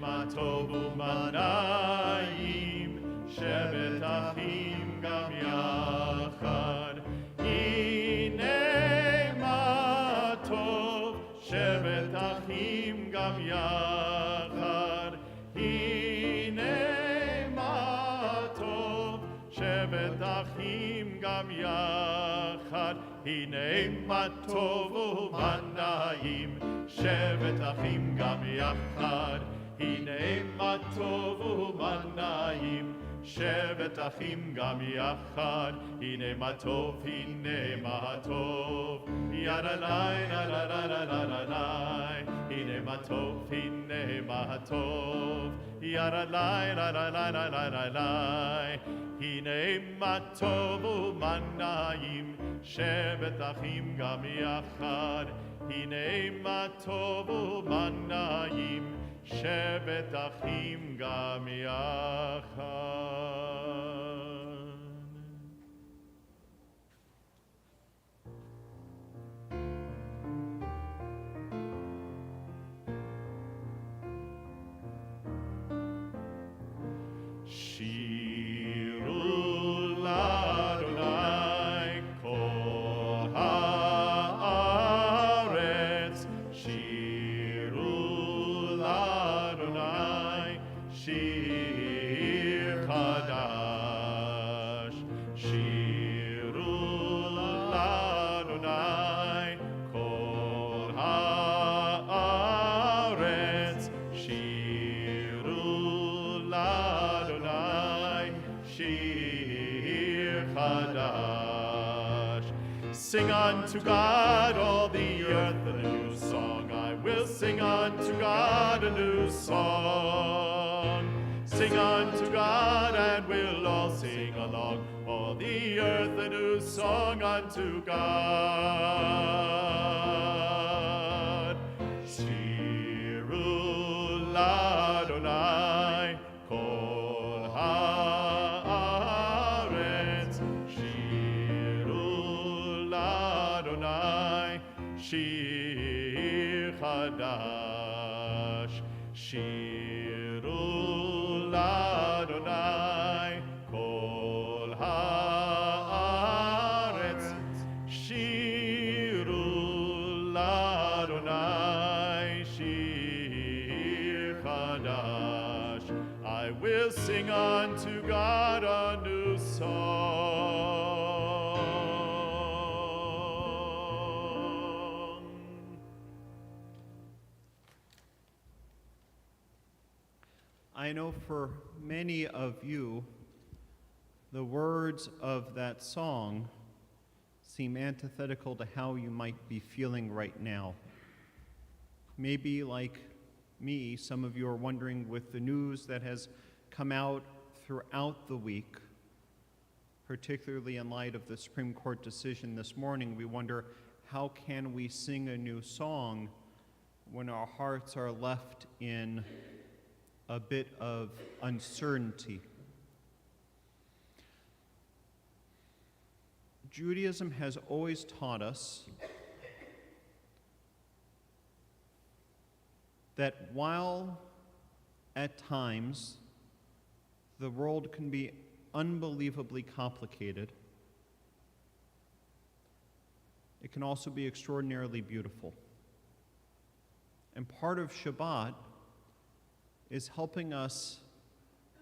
מה טוב ומה נעים, שבת אחים גם יחד. הנה מה טוב, שבת אחים גם יחד. הנה מה טוב, שבת אחים גם יחד. הנה מה טוב ומה נעים, שבת אחים גם יחד. הנה מה טוב ומה נעים, שבת אחים גם יחד. הנה מה טוב, הנה מה טוב, ידלי נא הנה מה טוב, הנה מה טוב, ידלי נא הנה מה טוב ומה נעים, שבת אחים גם יחד. הנה מה טוב ומה נעים, שבת אחים גם יחד. שירו לאדוני כל הארץ, שירו לאדוני שיר חדש. שירו לאדוני כל הארץ, שירו לאדוני שיר חדש. Sing unto God, all the earth, a new song. I will sing unto God a new song. Sing unto God, and we'll all sing along. All the earth a new song unto God. Shiru l'Adonai kol haaretz. Shiru l'Adonai shir chadash. Shiru l'Adonai kol haaretz. Shiru l'Adonai shir chadash. I will sing unto God a new song. I know for many of you, the words of that song seem antithetical to how you might be feeling right now. Maybe like me, some of you are wondering with the news that has come out throughout the week, particularly in light of the Supreme Court decision this morning, we wonder, how can we sing a new song when our hearts are left in a bit of uncertainty? Judaism has always taught us that while at times the world can be unbelievably complicated, it can also be extraordinarily beautiful. And part of Shabbat is helping us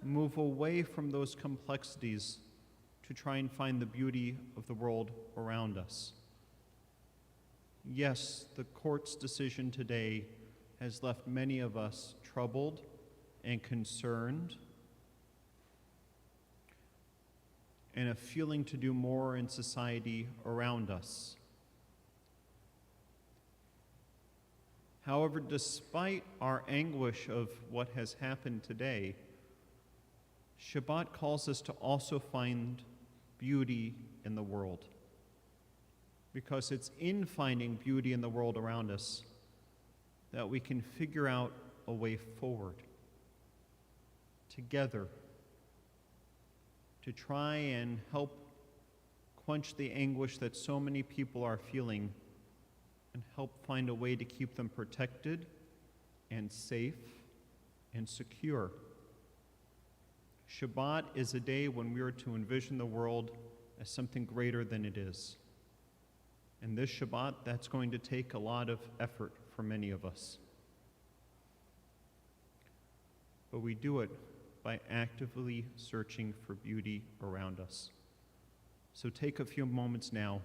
move away from those complexities to try and find the beauty of the world around us. Yes, the court's decision today has left many of us troubled and concerned, and a feeling to do more in society around us. However, despite our anguish of what has happened today, Shabbat calls us to also find beauty in the world, because it's in finding beauty in the world around us that we can figure out a way forward together to try and help quench the anguish that so many people are feeling and help find a way to keep them protected and safe and secure. Shabbat is a day when we are to envision the world as something greater than it is. And this Shabbat, that's going to take a lot of effort for many of us. But we do it by actively searching for beauty around us. So take a few moments now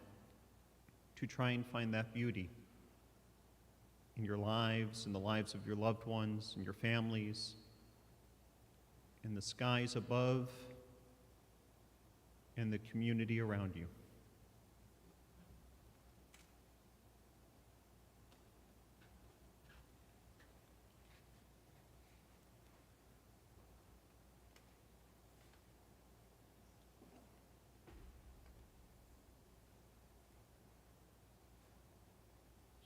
to try and find that beauty in your lives, in the lives of your loved ones, in your families, in the skies above, and the community around you.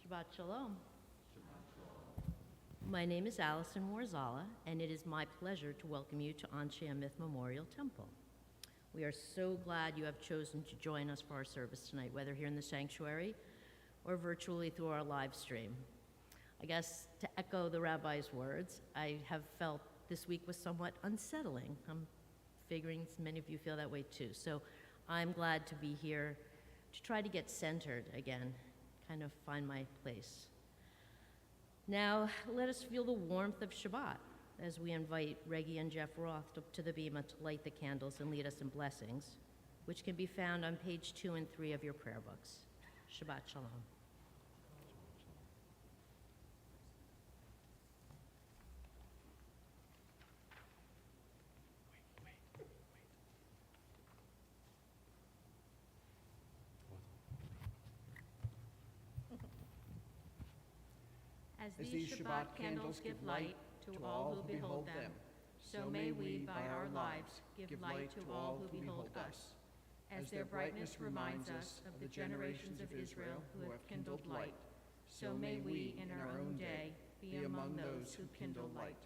Shabbat Shalom. My name is Allison Warzala, and it is my pleasure to welcome you to Anshe Amith Memorial Temple. We are so glad you have chosen to join us for our service tonight, whether here in the sanctuary or virtually through our live stream. I guess to echo the rabbi's words, I have felt this week was somewhat unsettling. I'm figuring many of you feel that way too. So I'm glad to be here to try to get centered again, kind of find my place. Now, let us feel the warmth of Shabbat as we invite Reggie and Jeff Roth to the bima to light the candles and lead us in blessings, which can be found on page 2 and 3 of your prayer books. Shabbat Shalom. As these Shabbat candles give light to all who behold them, so may we, by our lives, give light to all who behold us. As their brightness reminds us of the generations of Israel who have kindled light, so may we, in our own day, be among those who kindle light.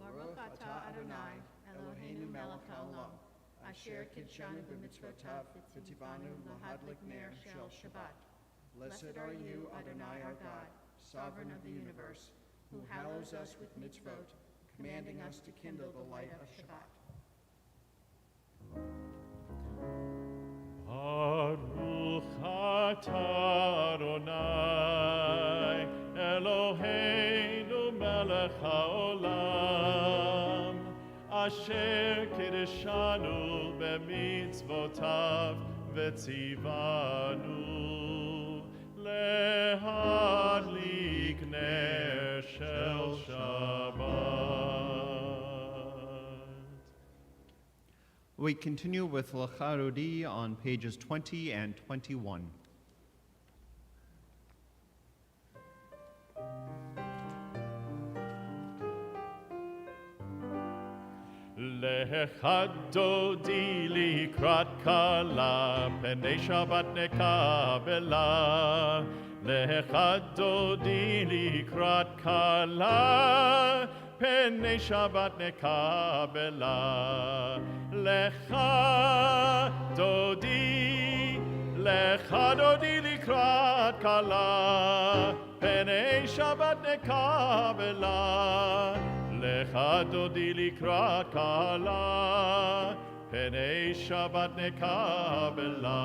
Baruch atah Adonai, Eloheinu melech haolam, asher kidshanu b'mitzvotav v'tivanu lahadlik ner shel Shabbat. Blessed are you, Adonai our God, sovereign of the universe, who hallows us with mitzvot, commanding us to kindle the light of Shabbat. Baruch atah Adonai, Eloheinu melech haolam, asher kidshanu b'mitzvotav v'tzivanu lehadlik ner shel Shabbat. We continue with L'Charodi on pages 20 and 21. Lecha dodi likrat kala, penei Shabbat nekabela. Lecha dodi likrat kala, penei Shabbat nekabela. Lecha dodi likrat kala, penei Shabbat nekabela. Lecha dodi likrat kala, penei Shabbat nekabela.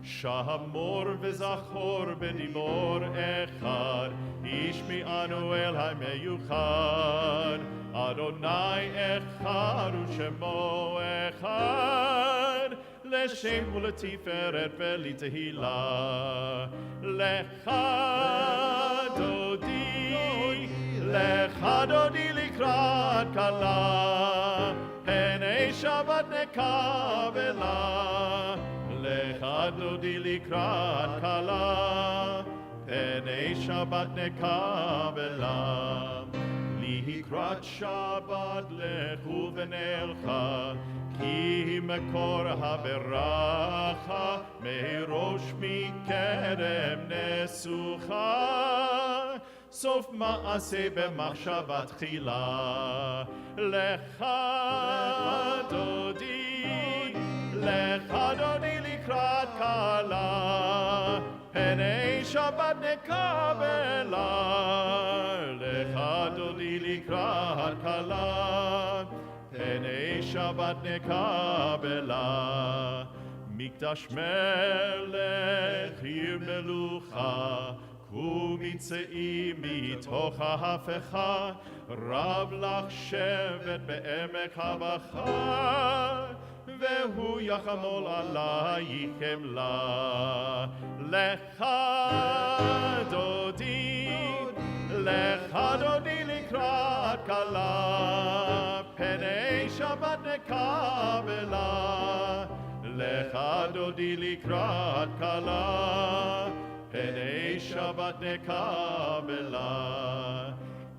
Shamor v'zachor b'dibor echad, ish mi'anu el ha'meyuchad. Adonai echad u'shemo echad, l'shem u'letiferet v'litehila. Lecha dodi likrat kala, penei Shabbat nekabela. Lecha dodi likrat kala, penei Shabbat nekabela. לקראת שבת לכו ונלכה, כי מקור הברכה מראש מכרם נסוכה. סוף מעשה במחשבה תחילה. לך דודי, לך דודי לקראת כלה, פני שבת נקבלה. לך דודי לקראת כלה, פני שבת נקבלה. מקדש מלך עיר מלוכה, קומי צאי מתוך ההפכה, רב לך שבט בעמק הבכה, והוא יחמול עלייך חמלה. לך דודי, לך דודי לקראת כלה, פני שבת נקבלה. לך דודי לקראת כלה, פני שבת נקבלה.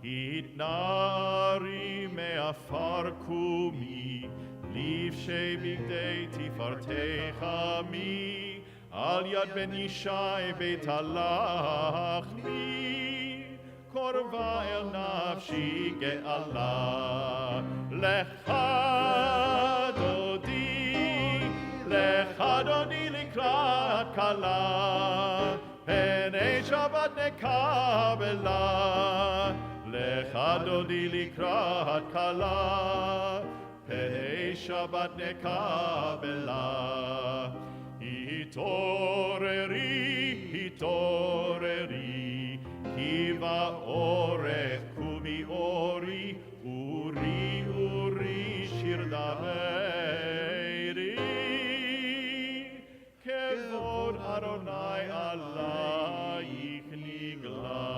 התנערי מעפר קומי, לבשי בגדי תפארתך עמי, על יד בן ישי בית הלחמי, קורבה אל נפשי גאלה. לך דודי, לך דודי לקראת כלה, פני שבת נקבלה. לך דודי לקראת כלה, פני שבת נקבלה. התעוררי, התעוררי, כי באורך קומי אורי, אורי אורי שיר דמרי, כבוד אדוני עלייך נגלה.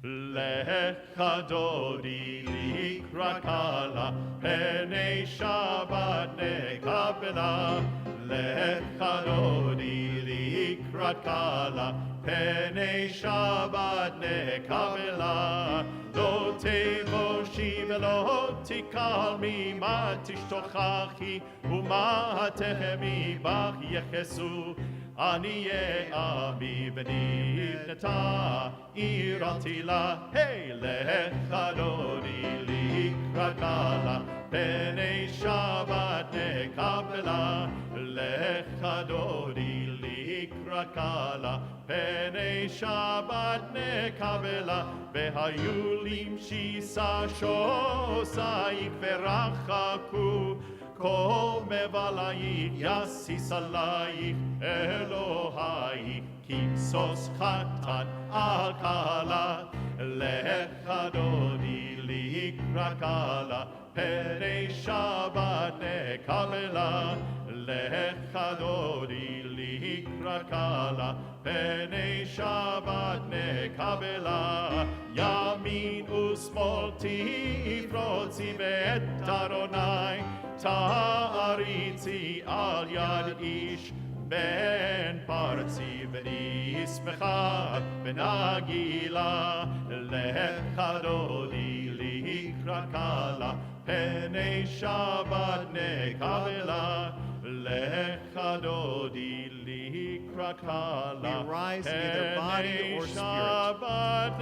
לך דודי לקראת כלה, פני שבת נקבלה. לך דודי לקראת כלה, פני שבת נקבלה. לא תבושי ולא תקלמי, מה תשתוכחי ומה תחמי בך יחסו. עניי עמי ונבנתה עיר עתילה. היי, לך דודי לקראת כלה, פני שבת נקבלה. לך דודי לקראת כלה, פני שבת נקבלה. והיו למשיסה שוסייך ורחקו, כל מבלייך יסיס עלייך אלוהייך, כבשוס חתן על כלה. לך דודי לקראת כלה, פני שבת נקבלה. לך דודי לקראת כלה, פני שבת נקבלה. ימין ושמאל תפרוצי ואת אדוני תעריצי, על יד איש בן פרצי ונשמחה ונגילה. לך דודי לקראת כלה, פני שבת נקבלה. לך דודי לקראת כלה, We rise in either body פני or spirit. שבת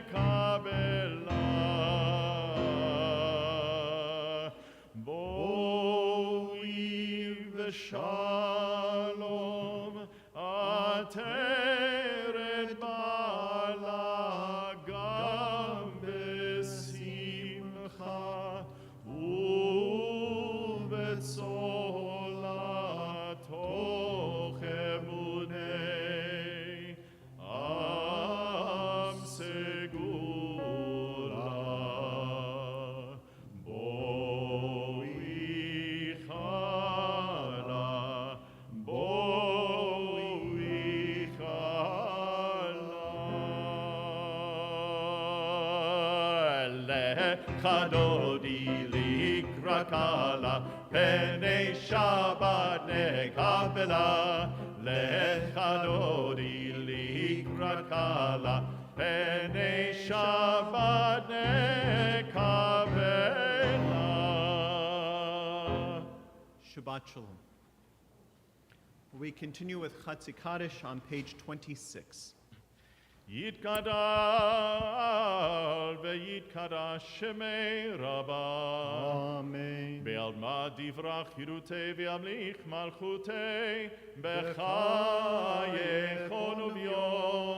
נקבלה. בואי ושלום, עטרת בעלה גם בשמחה, ובצולה תוך אמוני עם סגולה. בואי כלה, בואי כלה. לך דודי לקראת לקראת קלה, פני שבת נקבלה, לך דודי לקראת קלה, פני שבת נקבלה. Shabbat Shalom. We continue with Chatzi Kaddish on page 26. יתגדל ויתקדש שמי רבה. Amen. בעל מה דברה חירותי וימליך מלכותי, בחייכון וביומכון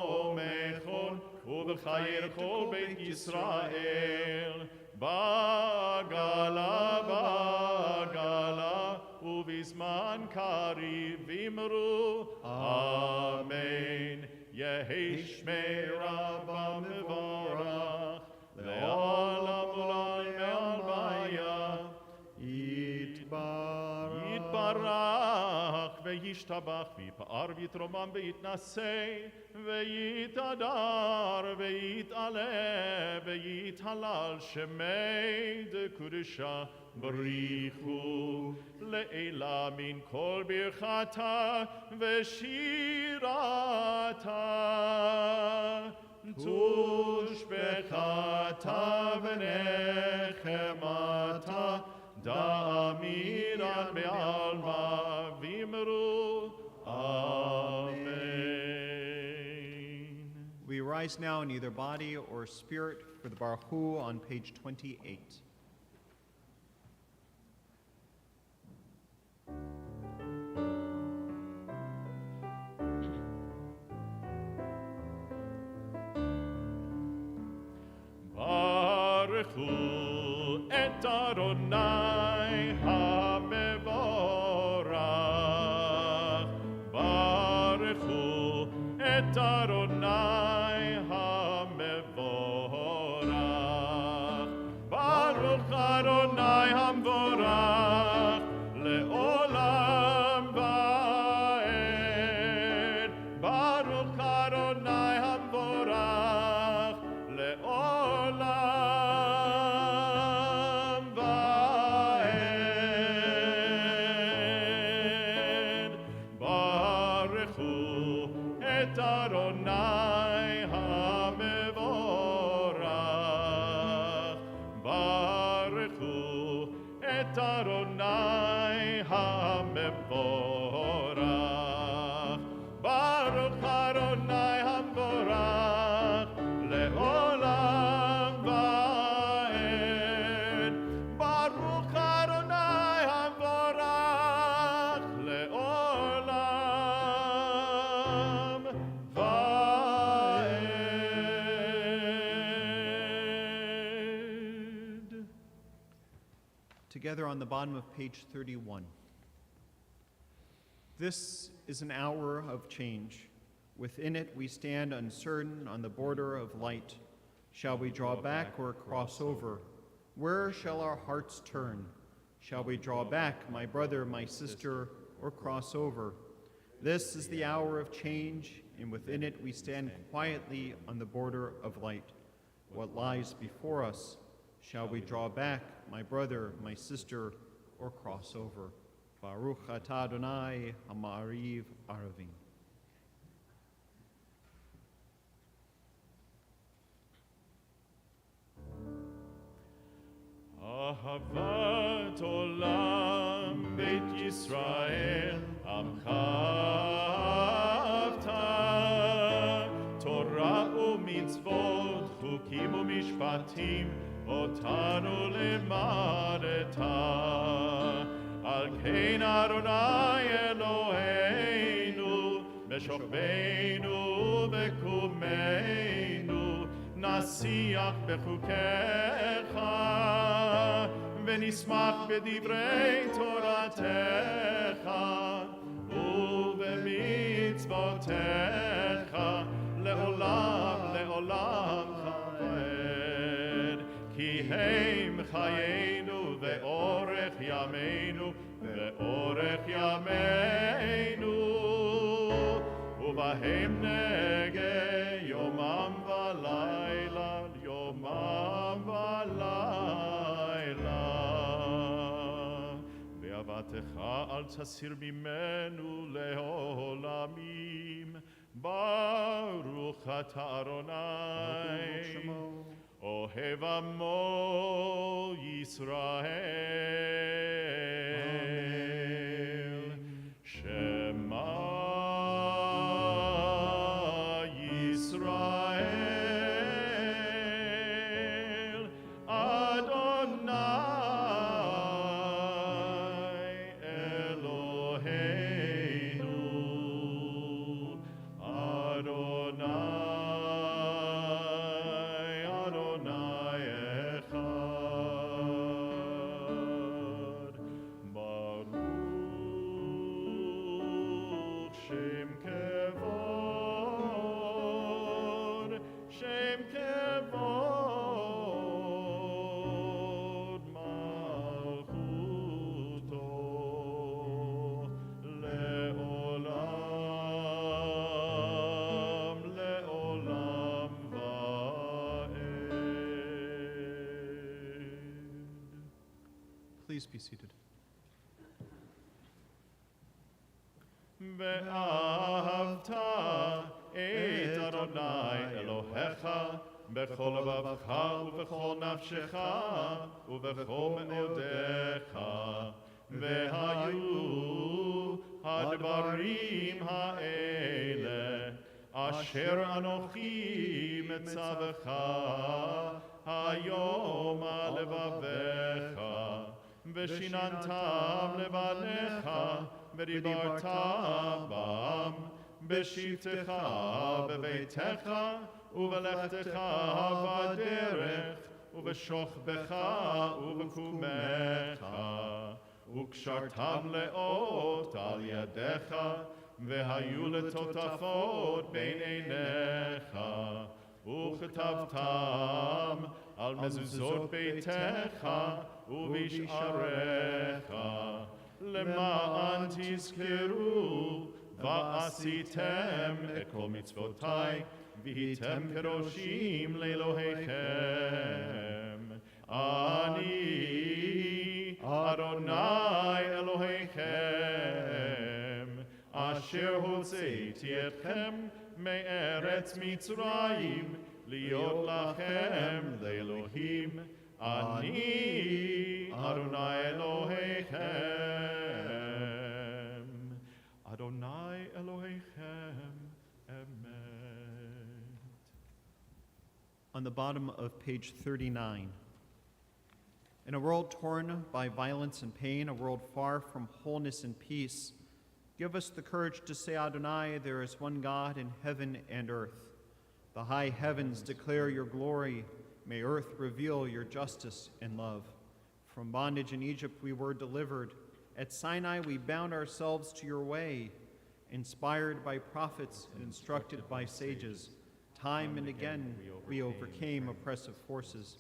ובחיי כל בית ישראל, בגלה בגלה ובזמן קריב אמרו אמן. יהי שמי רבה מבורך לעולם עולם מעלמיה. יתברך וישתבח ויפאר ויתרומם ויתנשא ויתהדר ויתעלה ויתהלל שמי דקודשה בריחו לעילה מן כל ברכתה ושירתה, תושבחתה ונחמתה, דאמירן בעלמא ואמרו אמן. We rise now in either body or spirit for the Baruch Hu on page 28. ברכו את אדוני המבורך, ברכו את אדוני המבורך, ברוך אדוני המבורך לעולם ועד, ברוך אדוני המבורך לעולם ועד. ברכו את אדוני המבורך, ברכו את אדוני המבורך, ברוך אדוני המבורך לעולם ועד, ברוך אדוני המבורך לעולם ועד. Together on the bottom of page 31. This is an hour of change. Within it we stand uncertain on the border of light. Shall we draw back or cross over? Where shall our hearts turn? Shall we draw back, my brother, my sister, or cross over? This is the hour of change, and within it we stand quietly on the border of light. What lies before us? Shall we draw back, my brother, my sister, or cross over? Baruch atah Adonai ha'ma'ariv aravim. אהבת עולם בית ישראל עמך אהבת, תורה ומצוות חוקים ומשפטים אותנו למדת. על כן אדוני אלוהינו בשוכבנו וקומנו נשיח בחוקיך ונשמח בדברי תורתך ובמצוותיך לעולם לעולם כבד, כי הם חיינו ואורך ימינו ואורך ימינו, ובהם נגה יומם ולילה יומם ולילה. ואל תסיר ממנו לעולמים. ברוך אתה אדוני, אוהב עמו ישראל. שמע ישראל, אדוני אלוהינו, אדוני, אדוני אחד. ברוך שם כבוד, שם כבוד מלכותו לעולם, לעולם ועד. Please be seated. ואהבת את אדוני אלוהיך בכל לבבך ובכל נפשך ובכל מאודיך. והיו הדברים האלה אשר אנוכי מצווך היום על לבביך, ושיננתם לבניך ודיברת בם בשבתך בביתך ובלכתך בדרך ובשוכבך ובקומך, וקשרתם לאות על ידיך, והיו לטוטפות בין עיניך, וכתבתם על מזוזות ביתך ובשעריך, למען תזכרו ועשיתם את כל מצוותי, והייתם קדושים לאלוהיכם. אני אדוני אלוהיכם, אשר הוצאתי אתכם מארץ מצרים, להיות לכם לאלוהים. אני אדוני אלוהיכם, אדוני אלוהיכם, אמת. On the bottom of page 39. In a world torn by violence and pain, a world far from wholeness and peace, give us the courage to say, Adonai, there is one God in heaven and earth. The high heavens declare your glory. May earth reveal your justice and love. From bondage in Egypt we were delivered. At Sinai we bound ourselves to your way. Inspired by prophets and instructed by sages, time and again we overcame oppressive forces.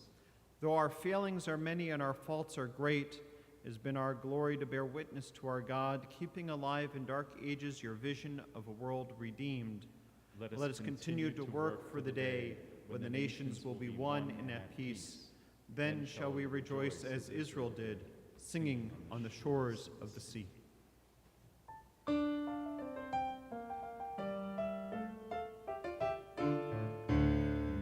Though our failings are many and our faults are great, it has been our glory to bear witness to our God, keeping alive in dark ages your vision of a world redeemed. Let us continue to work for the day when the nations will be one and at peace. Then shall we rejoice as Israel did, singing on the shores of the sea.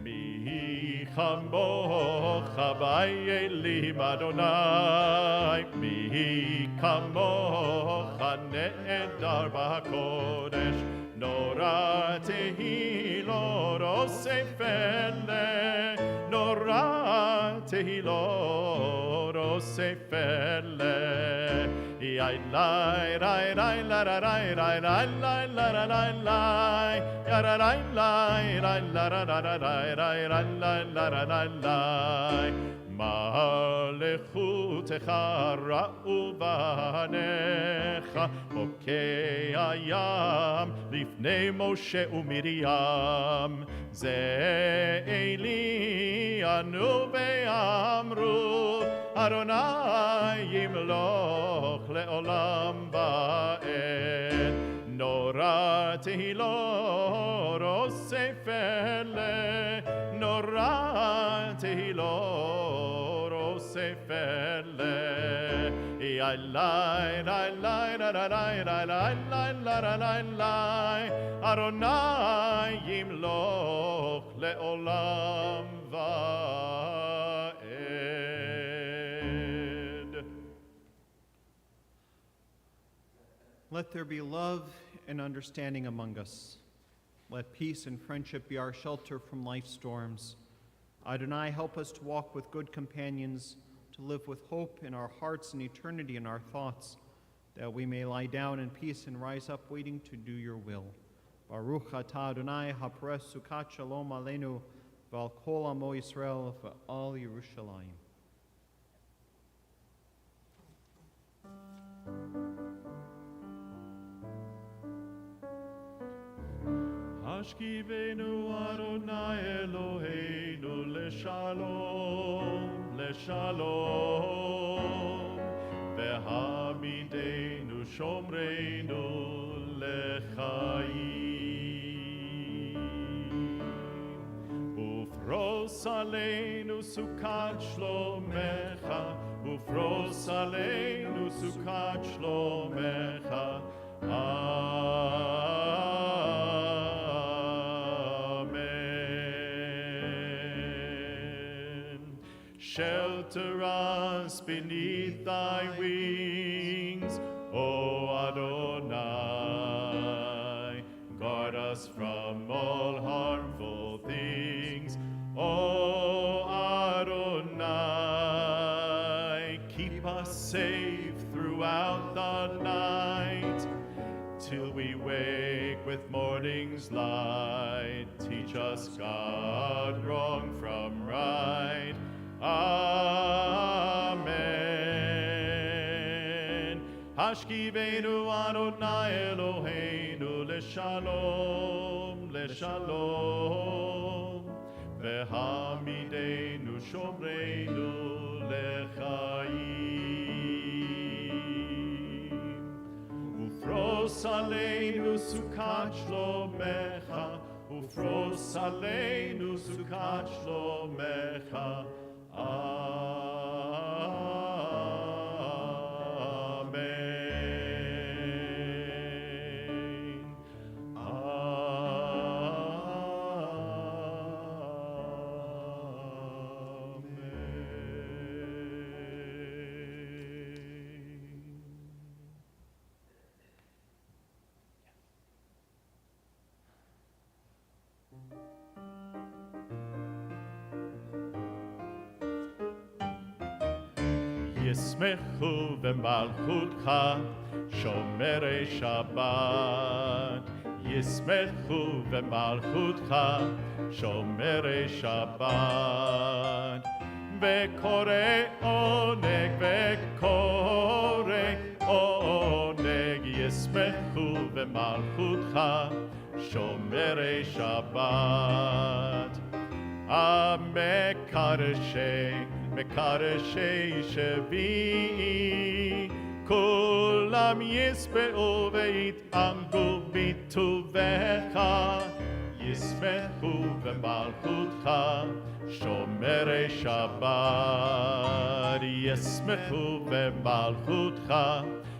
Mi kamocha ba'elim Adonai, mi kamocha ne'edar ba'kodesh, nora tehilot osefele, nora tehilot osefele. Yai lai rai rai la ra rai rai rai lai la ra rai lai, ya ra rai lai rai la ra ra ra rai rai rai lai la ra rai lai. מלכותך ראו בניך, חוקי הים לפני משה ומרים. זה אלי ענו ואמרו, אדוני ימלוך לעולם ועד. נורא תהילות אוסף אלה, נורא תהילות אוסף אלה. I lie, I lie, I lie, I lie, I lie, I lie, Adonai yimloch leolam va'ed. Let there be love and understanding among us. Let peace and friendship be our shelter from life's storms. Adonai, help us to walk with good companions, to live with hope in our hearts and eternity in our thoughts, that we may lie down in peace and rise up waiting to do your will. Baruch atah Adonai haporech sukat shalom aleinu v'al kol amo Yisrael v'al Yerushalayim. Hashkivenu Adonai Eloheinu leshalom, leshalom, vehamidenu shomreinu lechaim. Ufros aleinu sukat shlomecha, ufros aleinu sukat shlomecha. Shelter us beneath thy wings, O Adonai. Guard us from all harmful things, O Adonai. Keep us safe throughout the night, till we wake with morning's light. Teach us, God, wrong from right. Amen. Hashkivenu Adonai Eloheinu leshalom, leshalom, vehamidenu shomreinu lechaim. Ufros aleinu sukat shlomecha, ufros aleinu sukat shlomecha. Amen. Yismechu v'malchutcha shomerei Shabbat. Yismechu v'malchutcha shomerei Shabbat. V'korei oneg, v'korei oneg. Yismechu v'malchutcha shomerei Shabbat. Amekareshe Mekareshe Shevi'i Kulam Yisbe'u Ve'it'amdu B'tuvecha Yismechu V'malchutcha Shomerei Shabbat Yismechu V'malchutcha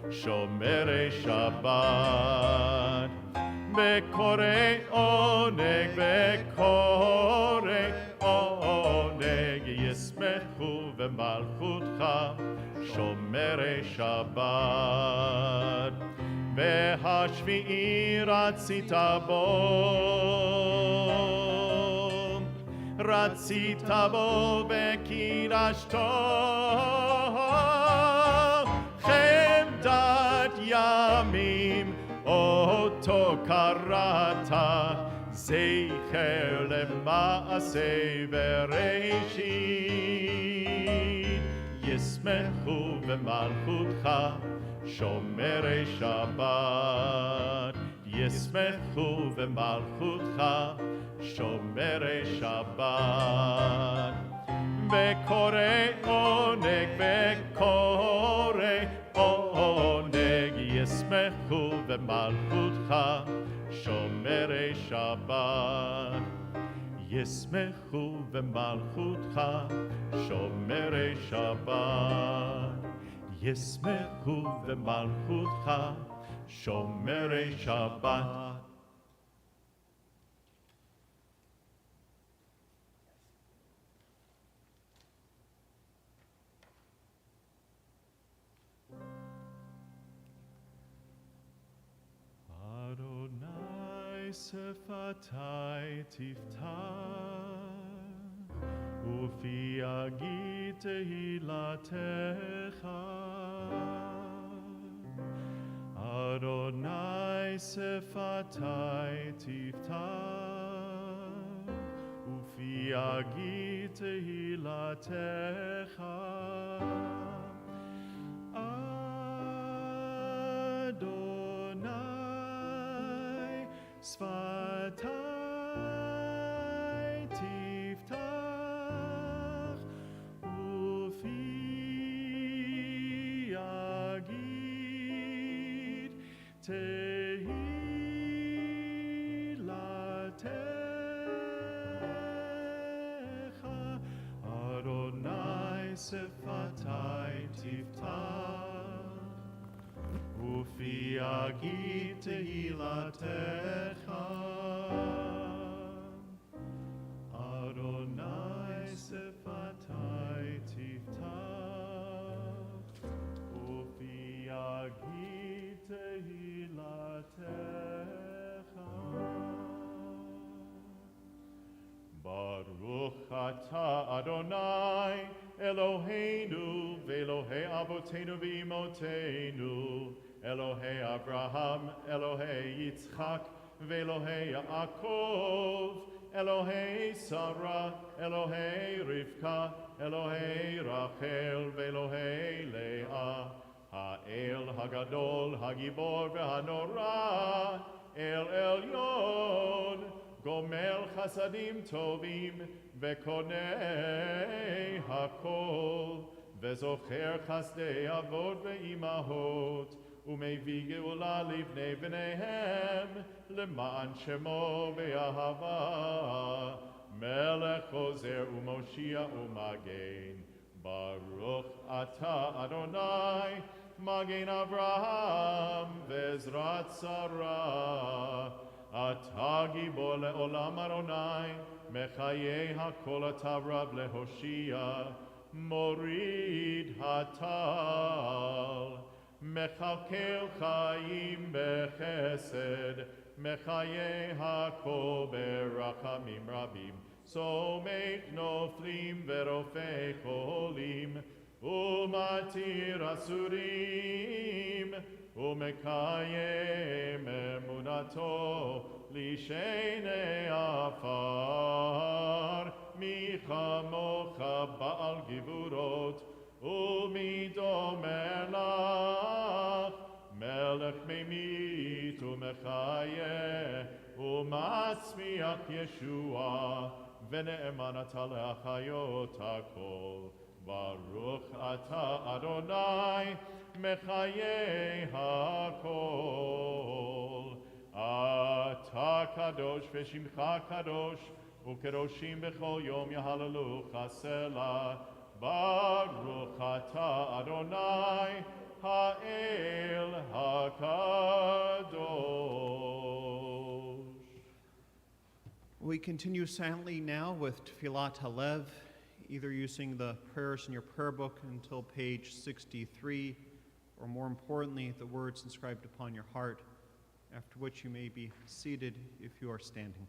Shomerei Shabbat V'korei oneg V'korei oneg Yismechu v'malchutcha shomerei Shabbat v'hashvi'i ratzita bo v'kidashto chemdat yamim oto karata Zeicher lema'asei v'reishit Yismechu v'malchutcha shomerei Shabbat Yismechu v'malchutcha shomerei Shabbat V'korei oneg v'korei oneg Yismechu v'malchutcha shomerei Shabbat Yismechu v'malchutcha shomerei Shabbat וישמחו במלכותך שומרי שבת. אדוני שפתי תפתח ופי אגיד תהילתך. אדוני שפתי תפתח ופי אגיד תהילתך. אדוני שפתי תפתח ופי אגיד תהילתך. אדוני שפתי תפתח ופי אגיד תהילתך. אדוני שפתי תפתח ופי אגיד תהילתך. ברוך אתה אדוני אלוהינו ואלוהי אבותינו ואמותינו, אלוהי אברהם, אלוהי יצחק ואלוהי יעקב, אלוהי שרה, אלוהי רבקה, אלוהי רחל ואלוהי לאה, האל הגדול, הגיבור והנורא, אל עליון, גומל חסדים טובים וקונה הכל, וזוכר חסדי אבות ואימהות, ומביא גאולה לבני בניהם, למען שמו באהבה, מלך עוזר ומושיע ומגן. ברוך אתה אדוני, מגן אברהם ועזרת שרה. אתה גיבור לעולם אדוני, מחיי הכל אתה רב להושיע, מוריד הטל, מכלכל חיים בחסד, מחיי הכל ברחמים רבים, סומך נופלים ורופא חולים, ומתיר אסורים, ומקיים אמונתו לשני עפר. מי כמוך בעל גבורות, ומי דומה לך, מלך ממית ומחיה, ומצמיח ישוע, ונאמן אתה להחיות הכל. ברוך אתה אדוני, מחיי הכל. אתה קדוש ושמך קדוש, וקדושים בכל יום יהללוך סלה. ברוך אתה אדוני, האל הקדוש. We continue silently now with Tfilat Halev, either using the prayers in your prayer book until page 63, or more importantly, the words inscribed upon your heart, after which you may be seated if you are standing.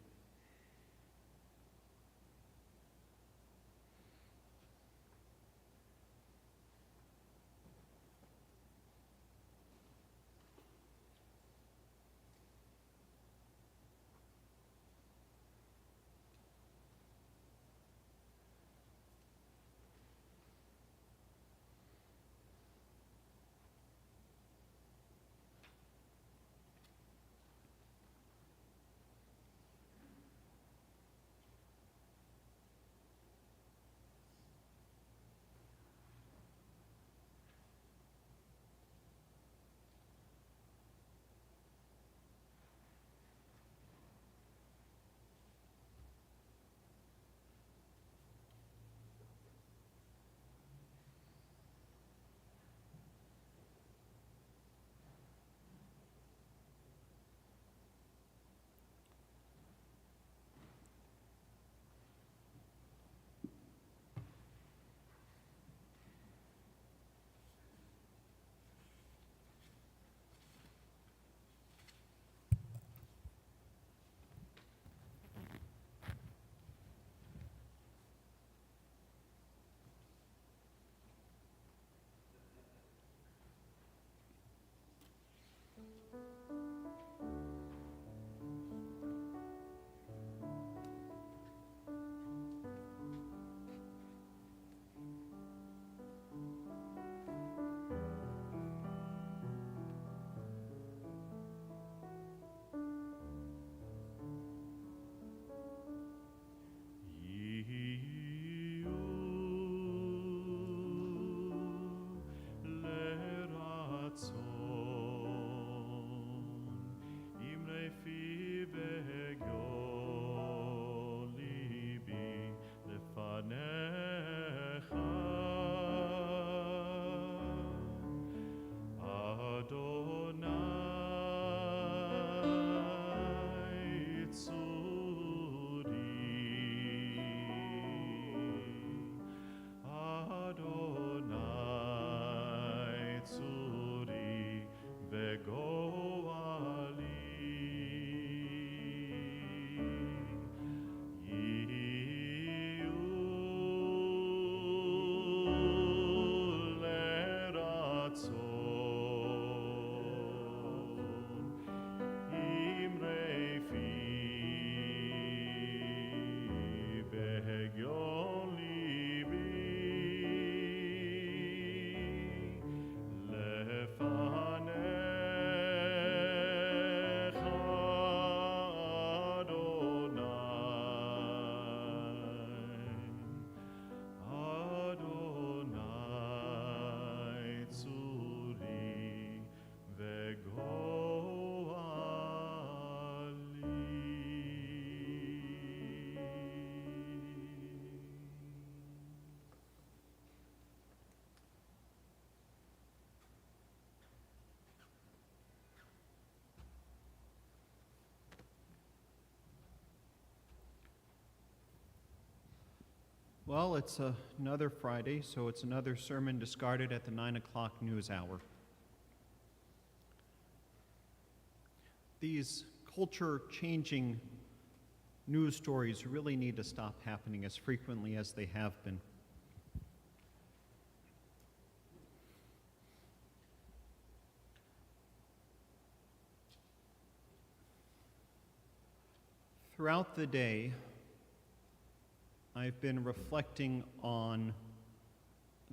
Well, it's another Friday, so it's another sermon discarded at the 9 o'clock news hour. These culture-changing news stories really need to stop happening as frequently as they have been. Throughout the day, I've been reflecting on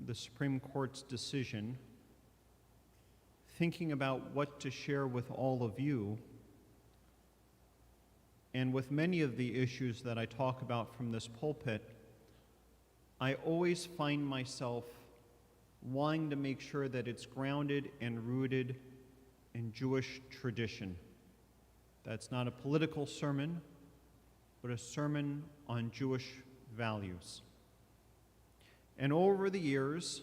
the Supreme Court's decision, thinking about what to share with all of you, and with many of the issues that I talk about from this pulpit, I always find myself wanting to make sure that it's grounded and rooted in Jewish tradition. That's not a political sermon, but a sermon on Jewish values. And over the years,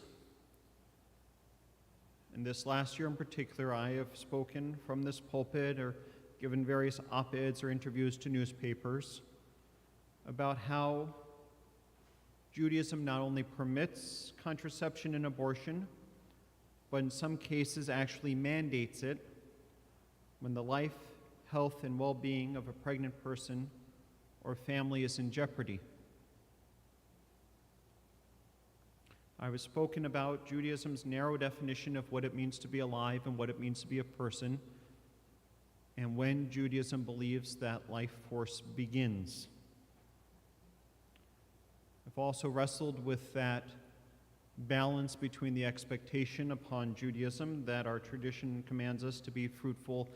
and this last year in particular, I have spoken from this pulpit or given various op-eds or interviews to newspapers about how Judaism not only permits contraception and abortion, but in some cases actually mandates it when the life, health, and well-being of a pregnant person or family is in jeopardy. I have spoken about Judaism's narrow definition of what it means to be alive and what it means to be a person, and when Judaism believes that life force begins. I've also wrestled with that balance between the expectation upon Judaism that our tradition commands us to be fruitful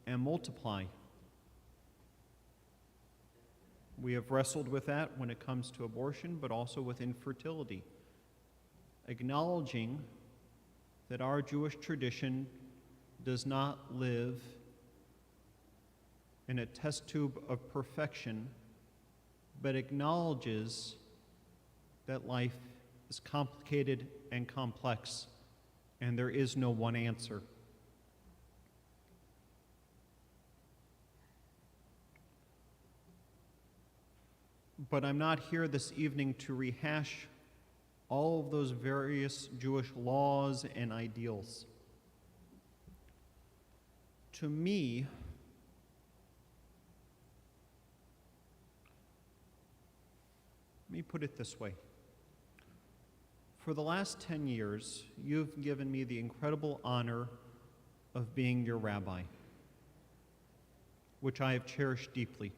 and multiply. We have wrestled with that when it comes to abortion, but also with infertility, acknowledging that our Jewish tradition does not live in a test tube of perfection, but acknowledges that life is complicated and complex, and there is no one answer. But I'm not here this evening to rehash all of those various Jewish laws and ideals. To me, let me put it this way. For the last 10 years, you've given me the incredible honor of being your rabbi, which I have cherished deeply.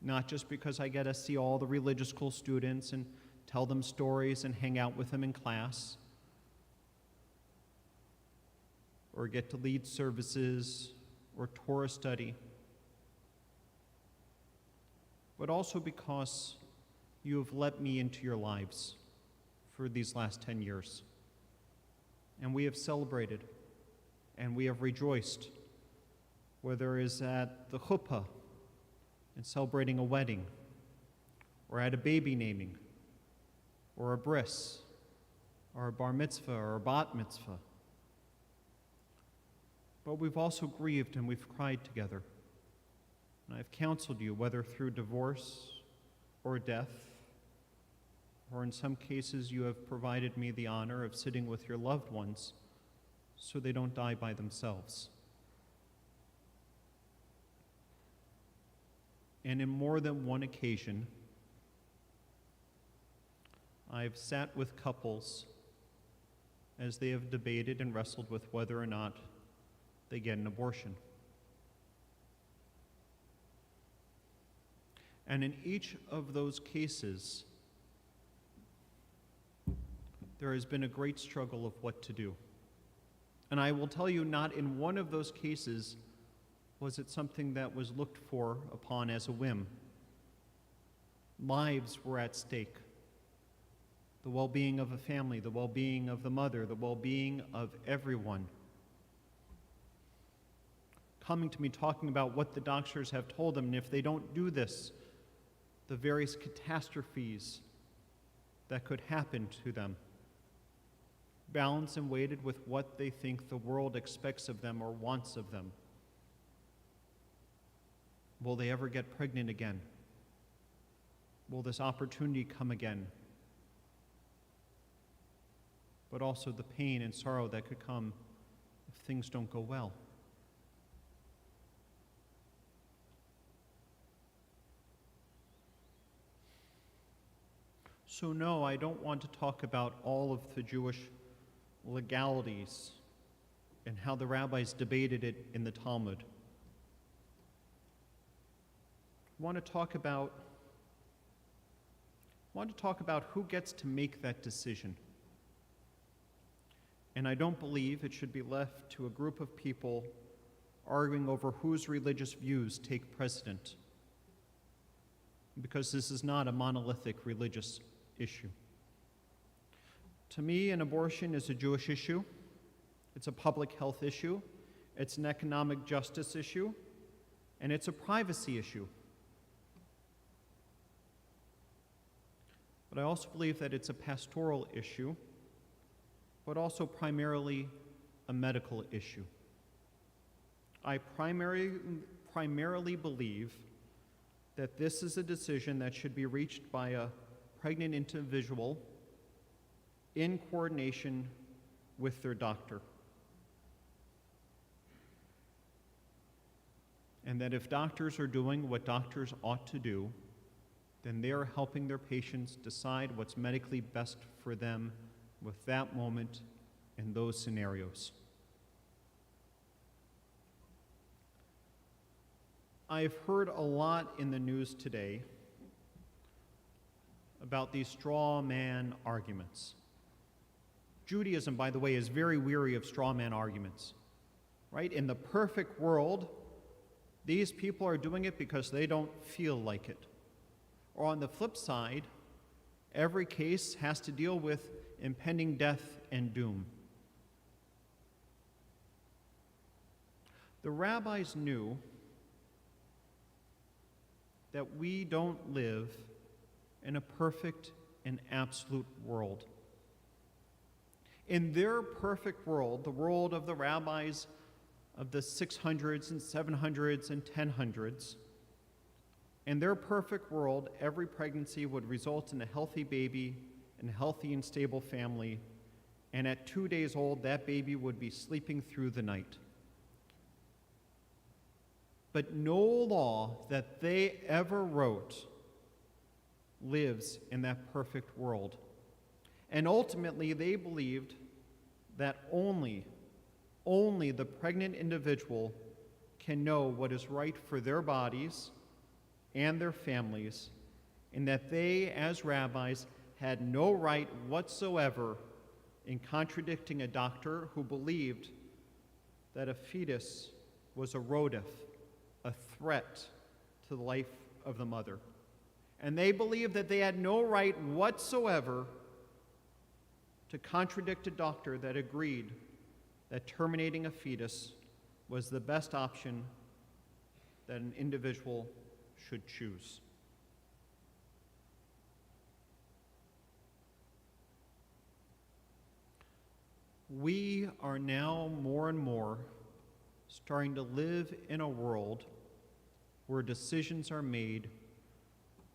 Not just because I get to see all the religious school students and tell them stories and hang out with them in class, or get to lead services or Torah study, but also because you have let me into your lives for these last 10 years. And we have celebrated and we have rejoiced, whether it's at the chuppah and celebrating a wedding, or at a baby naming, or a bris, or a bar mitzvah, or a bat mitzvah. But we've also grieved and we've cried together. And I've counseled you, whether through divorce or death, or in some cases you have provided me the honor of sitting with your loved ones so they don't die by themselves. And in more than one occasion, I've sat with couples as they have debated and wrestled with whether or not they get an abortion. And in each of those cases, there has been a great struggle of what to do. And I will tell you, not in one of those cases was it something that was looked for upon as a whim. Lives were at stake. The well-being of a family, the well-being of the mother, the well-being of everyone. Coming to me talking about what the doctors have told them, and if they don't do this, the various catastrophes that could happen to them. Balanced and weighted with what they think the world expects of them or wants of them. Will they ever get pregnant again? will this opportunity come again? But also the pain and sorrow that could come if things don't go well. So no, I don't want to talk about all of the Jewish legalities and how the rabbis debated it in the Talmud. I want to talk about who gets to make that decision. And I don't believe it should be left to a group of people arguing over whose religious views take precedent, because this is not a monolithic religious issue. To me, an abortion is a Jewish issue. It's a public health issue. It's an economic justice issue. And it's a privacy issue. But I also believe that it's a pastoral issue, but also primarily a medical issue. I primarily believe that this is a decision that should be reached by a pregnant individual in coordination with their doctor. And that if doctors are doing what doctors ought to do, then they are helping their patients decide what's medically best for them with that moment in those scenarios. I've heard a lot in the news today about these straw man arguments. Judaism, by the way, is very weary of straw man arguments, right? In the perfect world, these people are doing it because they don't feel like it. Or on the flip side, every case has to deal with impending death and doom. The rabbis knew that we don't live in a perfect and absolute world. In their perfect world, the world of the rabbis of the 600s and 700s and 1000s, in their perfect world, every pregnancy would result in a healthy baby and a healthy and stable family, and at 2 days old, that baby would be sleeping through the night. But no law that they ever wrote lives in that perfect world. And ultimately, they believed that only the pregnant individual can know what is right for their bodies and their families, and that they, as rabbis, had no right whatsoever in contradicting a doctor who believed that a fetus was a rodef, a threat to the life of the mother. And they believed that they had no right whatsoever to contradict a doctor that agreed that terminating a fetus was the best option that an individual should choose. We are now more and more starting to live in a world where decisions are made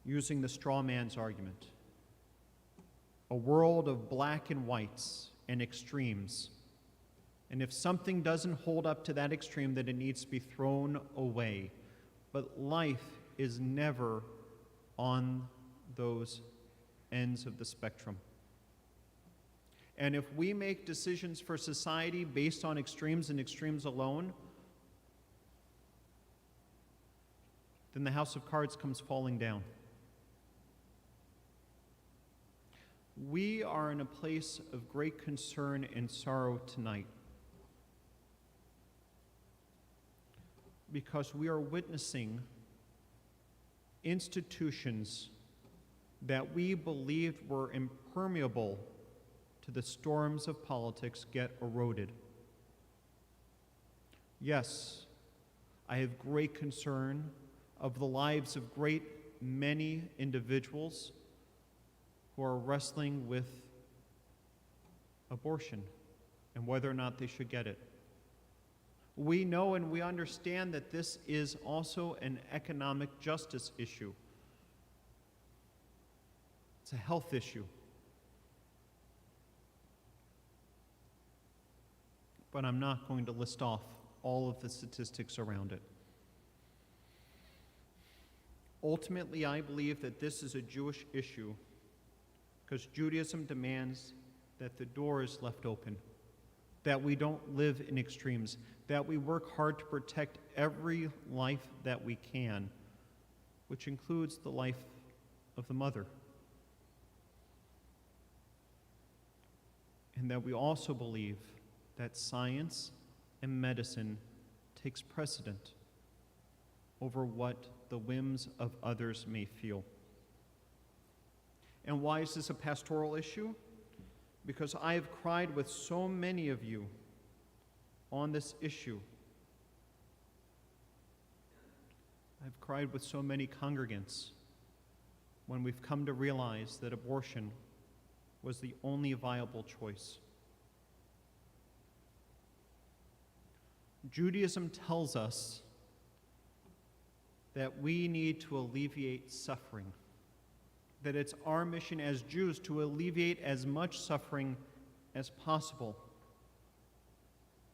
using the straw man's argument. A world of black and whites and extremes. And if something doesn't hold up to that extreme, then it needs to be thrown away. But life is never on those ends of the spectrum. And if we make decisions for society based on extremes and extremes alone, then the house of cards comes falling down. We are in a place of great concern and sorrow tonight because we are witnessing institutions that we believed were impermeable to the storms of politics get eroded. Yes, I have great concern of the lives of great many individuals who are wrestling with abortion and whether or not they should get it. We know and we understand that this is also an economic justice issue. It's a health issue. But I'm not going to list off all of the statistics around it. Ultimately, I believe that this is a Jewish issue because Judaism demands that the door is left open, that we don't live in extremes, that we work hard to protect every life that we can, which includes the life of the mother. And that we also believe that science and medicine takes precedent over what the whims of others may feel. And why is this a pastoral issue? Because I have cried with so many of you on this issue. I've cried with so many congregants when we've come to realize that abortion was the only viable choice. Judaism tells us that we need to alleviate suffering, that it's our mission as Jews to alleviate as much suffering as possible.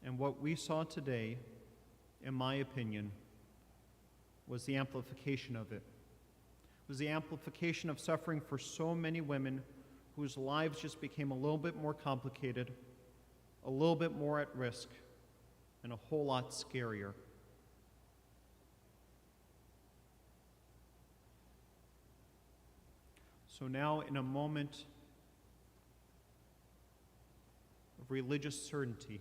And what we saw today, in my opinion, was the amplification of it. It was the amplification of suffering for so many women whose lives just became a little bit more complicated, a little bit more at risk, and a whole lot scarier. So now, in a moment of religious certainty,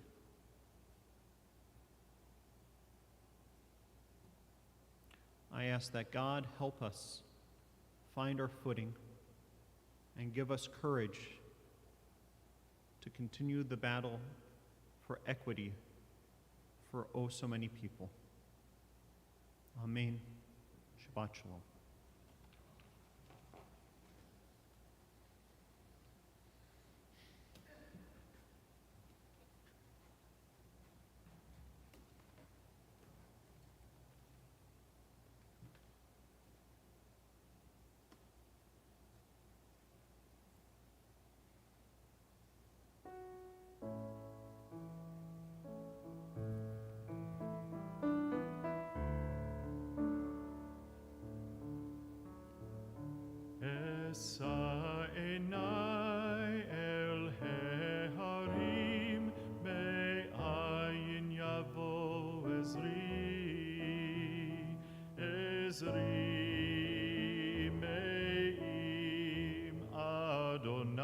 I ask that God help us find our footing and give us courage to continue the battle for equity for oh so many people. Amen. Shabbat Shalom. Esa enai el heharim me'ayin yavo Ezri me'im Adonai.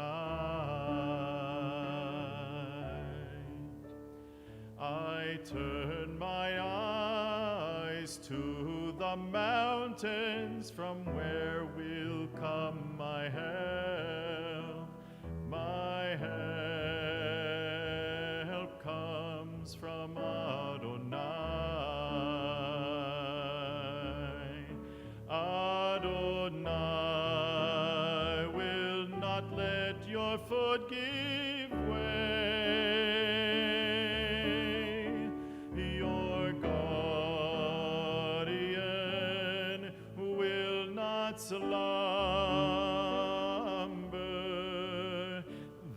I turn my eyes to the mountains from where will come my help. My help comes from Adonai. Adonai will not let your foot give way. Your guardian will not slumber.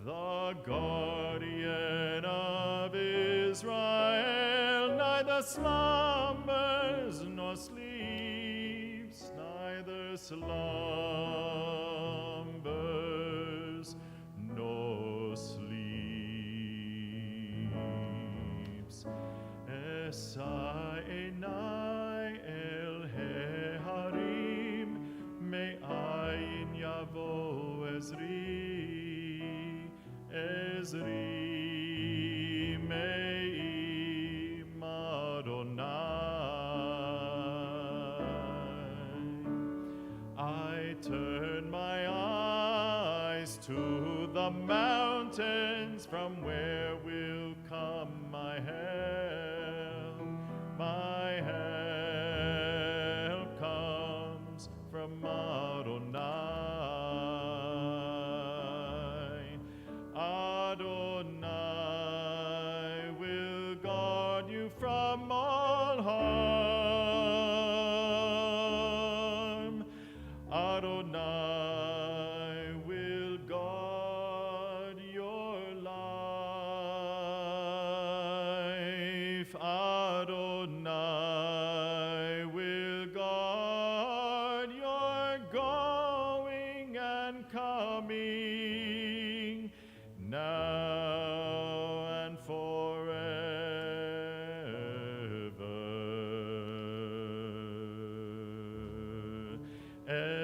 The guardian of Israel neither slumbers nor sleeps, neither slumbers nor sleeps. Esa enai el heharim me'ayin yavo Ezri me'im Adonai. I turn my eyes to the mountains from where will come my help. My help comes from Adonai. Adonai will guard you from all harm. Adonai will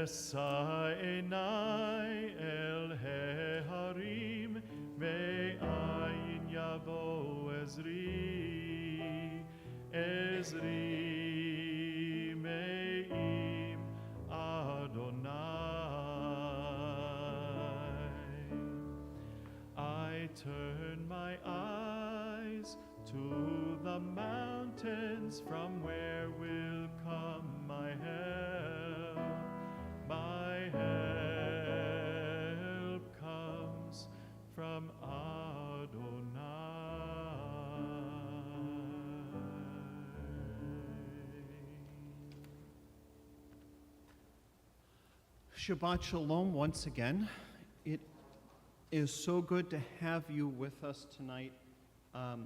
Esa enai el heharim ve'ayin yavo Ezri, Ezri me'im Adonai. I turn my eyes to the mountains, from where will come my help? My help comes from Adonai. Shabbat Shalom once again. It is so good to have you with us tonight. A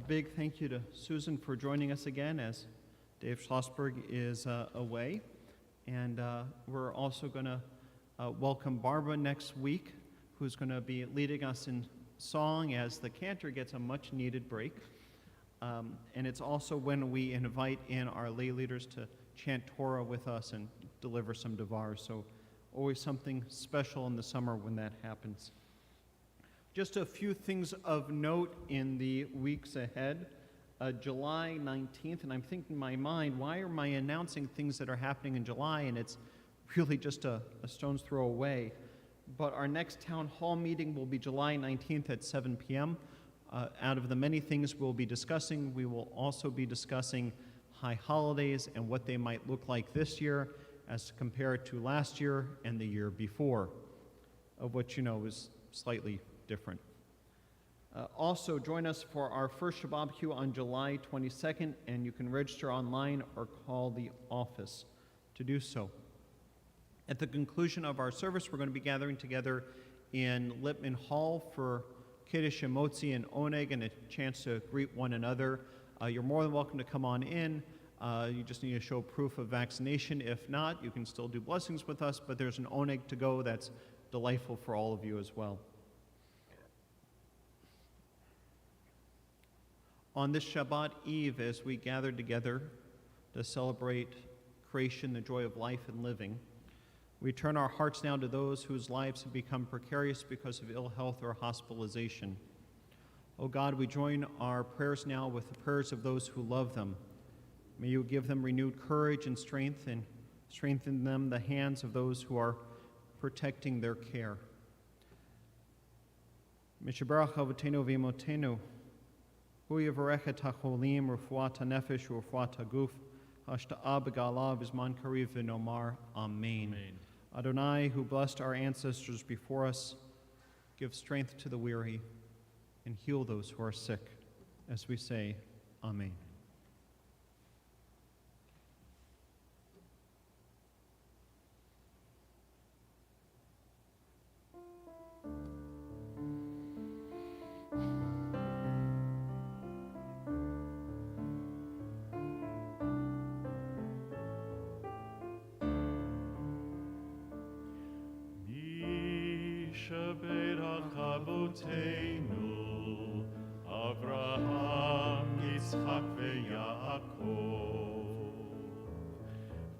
big thank you to Susan for joining us again as Dave Schlossberg is away. And we're also going to welcome Barbara next week, who's going to be leading us in song as the cantor gets a much-needed break. And it's also when we invite in our lay leaders to chant Torah with us and deliver some devars. So always something special in the summer when that happens. Just a few things of note in the weeks ahead. July 19th, and I'm thinking in my mind, why am I announcing things that are happening in July and it's really just a stone's throw away? But our next town hall meeting will be July 19th at 7 p.m. Out of the many things we'll be discussing, we will also be discussing high holidays and what they might look like this year as compared to last year and the year before, of which you know is slightly different. Also, join us for our first Shabbat barbecue on July 22nd, and you can register online or call the office to do so. At the conclusion of our service, we're going to be gathering together in Lippman Hall for Kiddush and Motzi and Oneg and a chance to greet one another. You're more than welcome to come on in. You just need to show proof of vaccination. If not, you can still do blessings with us, but there's an Oneg to go that's delightful for all of you as well. On this Shabbat Eve, as we gather together to celebrate creation, the joy of life and living, we turn our hearts now to those whose lives have become precarious because of ill health or hospitalization. O God, we join our prayers now with the prayers of those who love them. May you give them renewed courage and strength, and strengthen them the hands of those who are protecting their care. Mishabarach avotenu v'imotenu, hu yivarech et hacholim, refuat hanefesh u'refuat haguf, hashta'a b'galav bizman kariv v'nomar. Amen. Adonai, who blessed our ancestors before us, give strength to the weary and heal those who are sick, as we say, Amen. Avotenu, Avraham, Yitzchak veYaakov.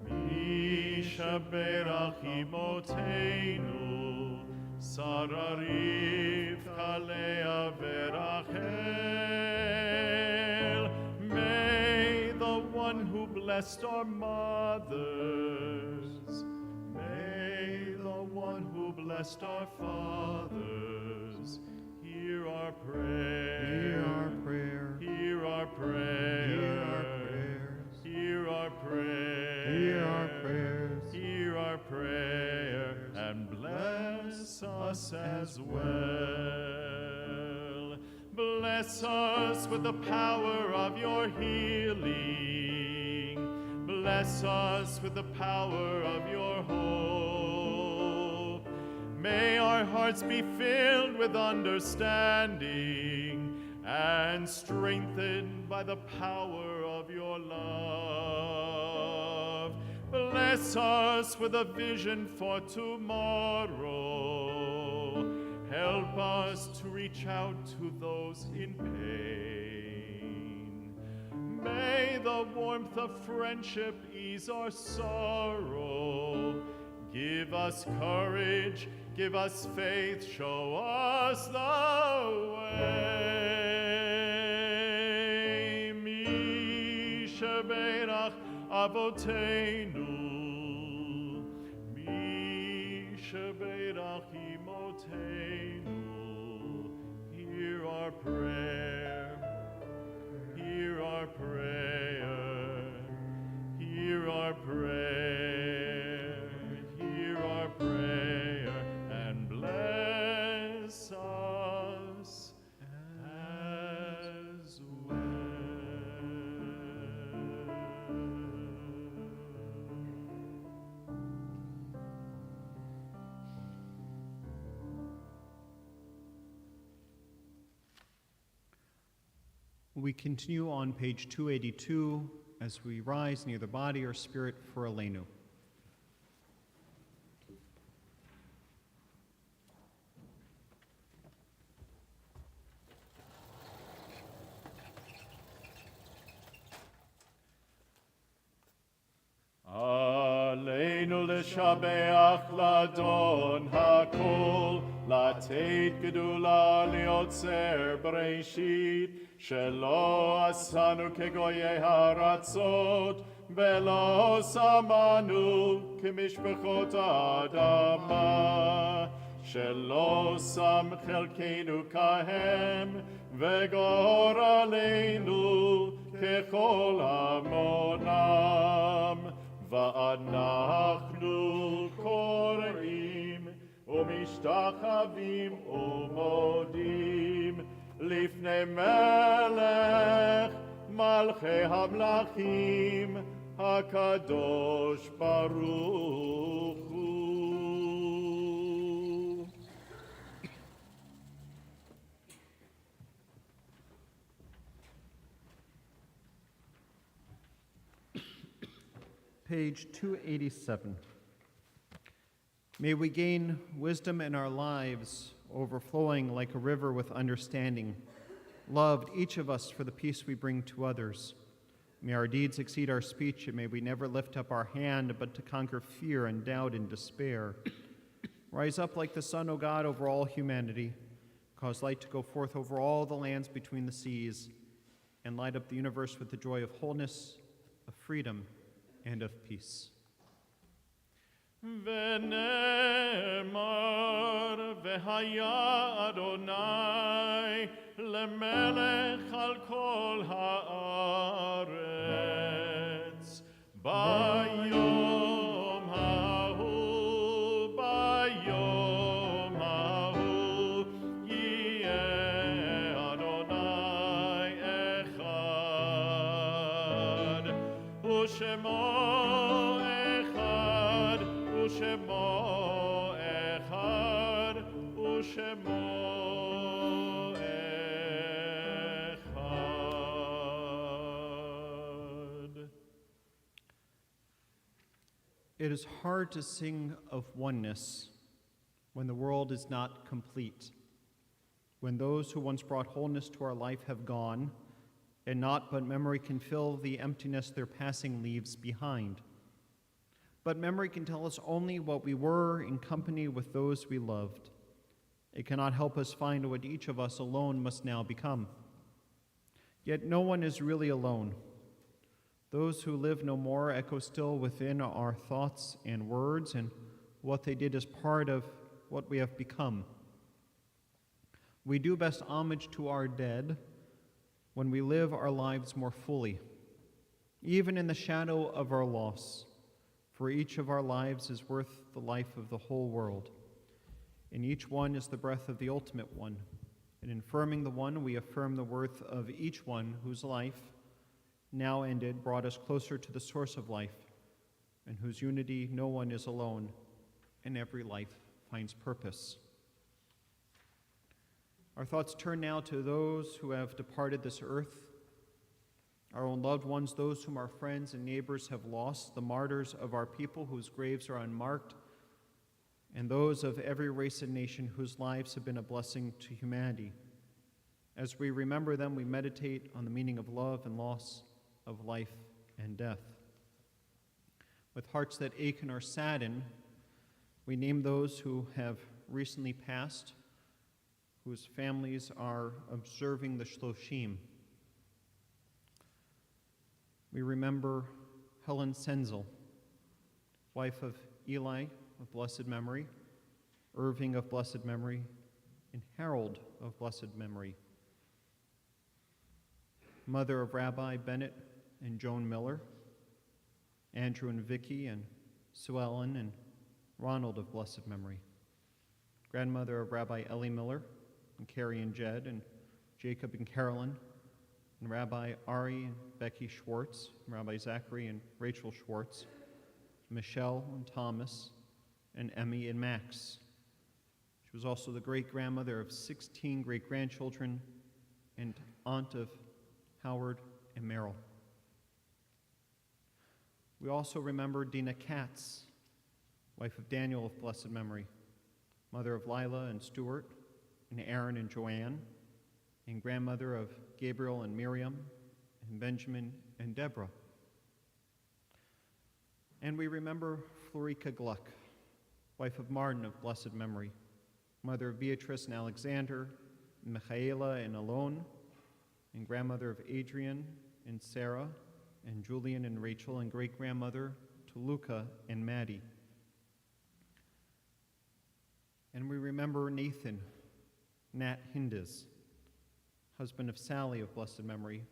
Mishaberach imotenu, Sarah, Rivka, Leah, veRachel. May the one who blessed our mothers, may the one who blessed our fathers, hear our prayer. Hear our prayer. Hear our prayer. Hear our prayers. Hear our prayer. Hear our prayers. Hear our prayer. And bless us as well. Bless us with the power of your healing. Bless us with the power of your hope. May our hearts be filled with understanding and strengthened by the power of your love. Bless us with a vision for tomorrow. Help us to reach out to those in pain. May the warmth of friendship ease our sorrow. Give us courage, give us faith, show us the way. Mi sheberach avoteinu, mi sheberach imotenu. Hear our prayer, hear our prayer, hear our prayer, hear our prayer, and bless us as We continue on page 282 as we rise near the body or spirit for Elenu. Aleinu לשבח לאדון הכל, לתת גדולה ליוצר בראשית, שלא עשנו כגויי הארצות, ולא שמנו כמשפחות האדמה, שלא שם חלקנו כהם, וגורלנו ככל המונם. ואנחנו קוראים ומשתחווים ומודים לפני מלך מלכי המלכים הקדוש ברוך הוא. Page 287. May we gain wisdom in our lives, overflowing like a river with understanding, loved each of us for the peace we bring to others. May our deeds exceed our speech, and may we never lift up our hand but to conquer fear and doubt and despair. Rise up like the sun, O God, over all humanity. Cause light to go forth over all the lands between the seas, and light up the universe with the joy of wholeness, of freedom, and of peace. ונאמר והיה אדוני למלך על כל הארץ ביום ההוא יהיה אדוני אחד ושמו ושמו אחד ושמו אחד. It is hard to sing of oneness when the world is not complete, when those who once brought wholeness to our life have gone, and naught but memory can fill the emptiness their passing leaves behind. But memory can tell us only what we were in company with those we loved. It cannot help us find what each of us alone must now become. Yet no one is really alone. Those who live no more echo still within our thoughts and words, and what they did is part of what we have become. We do best homage to our dead when we live our lives more fully, even in the shadow of our loss. For each of our lives is worth the life of the whole world. In each one is the breath of the ultimate one. In affirming the one, we affirm the worth of each one whose life, now ended, brought us closer to the source of life, in whose unity no one is alone, and every life finds purpose. Our thoughts turn now to those who have departed this earth, our own loved ones, those whom our friends and neighbors have lost, the martyrs of our people whose graves are unmarked, and those of every race and nation whose lives have been a blessing to humanity. As we remember them, we meditate on the meaning of love and loss, of life and death. With hearts that ache and are saddened, we name those who have recently passed, whose families are observing the Shloshim. We remember Helen Senzel, wife of Eli of blessed memory, Irving of blessed memory, and Harold of blessed memory. Mother of Rabbi Bennett and Joan Miller, Andrew and Vicky and Sue Ellen and Ronald of blessed memory. Grandmother of Rabbi Ellie Miller and Carrie and Jed and Jacob and Carolyn, and Rabbi Ari and Becky Schwartz, and Rabbi Zachary and Rachel Schwartz, Michelle and Thomas, and Emmy and Max. She was also the great-grandmother of 16 great-grandchildren and aunt of Howard and Merrill. We also remember Dina Katz, wife of Daniel of blessed memory, mother of Lila and Stuart, and Aaron and Joanne, and grandmother of Gabriel and Miriam, and Benjamin and Deborah. And we remember Florica Gluck, wife of Martin of blessed memory, mother of Beatrice and Alexander, and Michaela and Alon, and grandmother of Adrian and Sarah, and Julian and Rachel, and great-grandmother to Luca and Maddie. And we remember Nathan, Nat Hindes, husband of Sally of blessed memory,